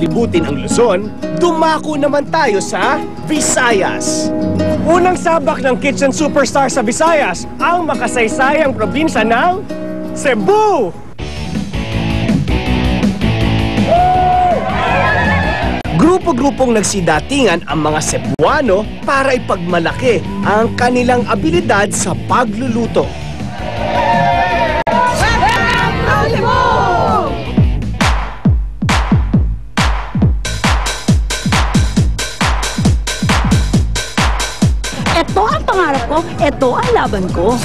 libutin ang Luzon, dumako naman tayo sa Visayas. Unang sabak ng Kitchen Superstar sa Visayas, ang makasaysayang probinsya ng Cebu! Grupo-grupong nagsidatingan ang mga Cebuano para ipagmalaki ang kanilang abilidad sa pagluluto. Ito ang pangarap ko, ito ang laban ko.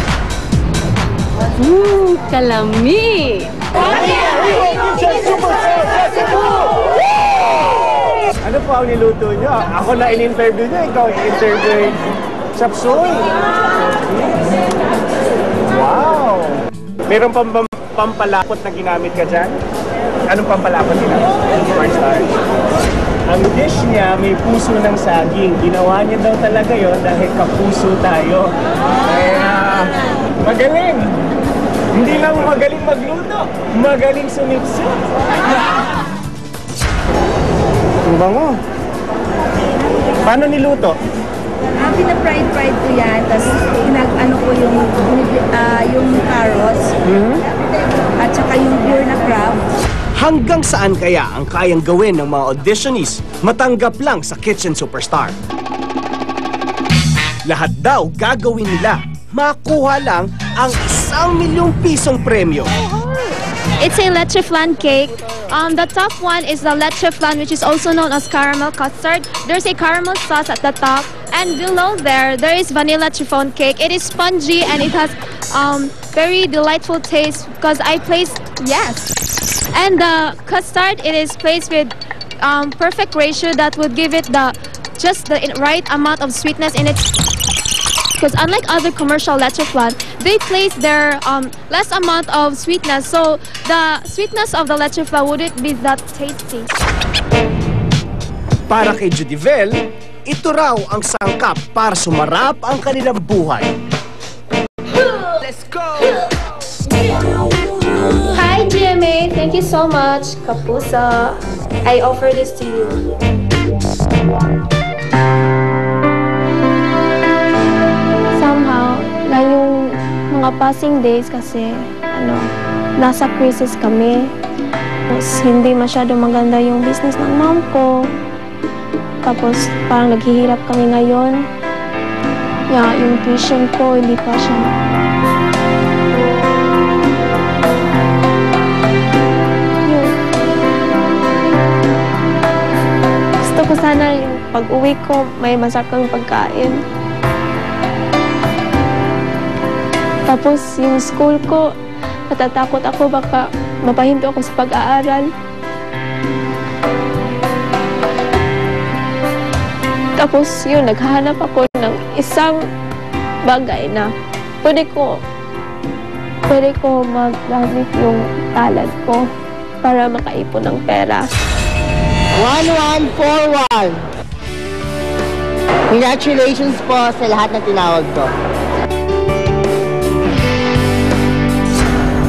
Kalami! Ano po ang niluto nyo? Ako na in-interview nyo, ikaw in-interview Chop Suey. Wow! Meron pampalapot na ginamit ka dyan? Anong pampalapot ginamit? Cornstarch. Ang dish niya may puso ng saging. Ginawa niya daw talaga yon dahil kapuso tayo. Kaya magaling! Hindi lang magaling magluto, magaling sumipsip. Ang bango. Paano niluto? Pina-fried ko yan, tapos pinag-ano ko yung carrots, at saka yung pure na crab. Hanggang saan kaya ang kayang gawin ng mga auditionees matanggap lang sa Kitchen Superstar? Lahat daw gagawin nila, makuha lang ang 1,000,000 pisong premyo. It's a leche flan cake. The top one is the leche flan, which is also known as caramel custard. There's a caramel sauce at the top, and below there is vanilla chiffon cake. It is spongy and it has very delightful taste because I placed yes. And the custard, it is placed with perfect ratio that would give it just the right amount of sweetness in it. Because unlike other commercial leche flan, they place their less amount of sweetness, so the sweetness of the leche flan wouldn't be that tasty. Para kay Judivel, ito raw ang sangkap para sumarap ang kanilang buhay. Let's go! Hi GMA, thank you so much. Kapusa, I offer this to you. Na yung mga passing days kasi nasa crisis kami. Tapos hindi masyado maganda yung business ng mom ko. Tapos parang naghihirap kami ngayon. Yung tuition ko hindi pa siya. Gusto ko sana yung pag-uwi ko may masarap kang pagkain. Tapos yung school ko, natatakot ako baka mapahinto ako sa pag-aaral. Tapos yun, naghahanap ako ng isang bagay na pwede ko magamit yung talent ko para makaipon ng pera. 1141! Congratulations po sa lahat na tinawag ko.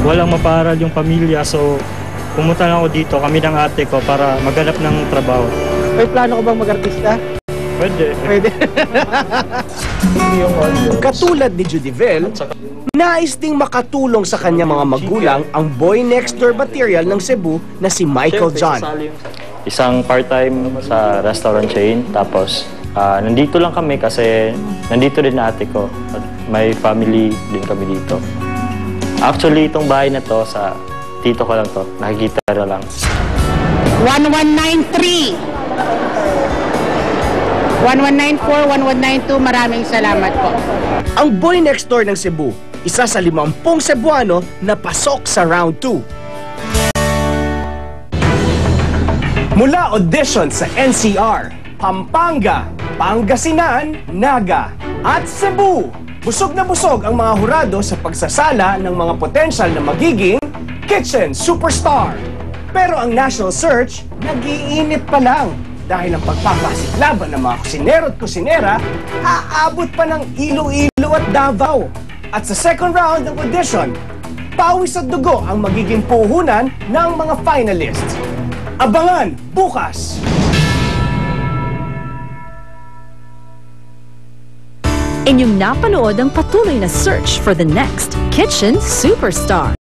Walang maparal yung pamilya, so pumunta lang ako dito, kami ng ate ko, para maghanap ng trabaho. May plano ko bang mag-artista? Pwede. Katulad ni Judivel, nais ding makatulong sa kanyang mga magulang ang boy next door material ng Cebu na si Michael John. Isang part-time sa restaurant chain, tapos nandito lang kami kasi nandito din ate ko at may family din kami dito. Actually, itong bahay na to, sa tito ko lang to. Nakikita na lang. 1193! 1194, 1192, maraming salamat po. Ang boy next door ng Cebu, isa sa 50 Cebuano na pasok sa round 2. Mula audition sa NCR, Pampanga, Pangasinan, Naga, at Cebu, busog na busog ang mga hurado sa pagsasala ng mga potensyal na magiging Kitchen Superstar. Pero ang national search, nag-iinit pa lang dahil ang pagpapasiklaban ng mga kusinero at kusinera aabot pa ng Iloilo at Davao. At sa second round ng audition, pawis at dugo ang magiging puhunan ng mga finalists. Abangan bukas! Inyong napanood ang patuloy na search for the next kitchen superstar.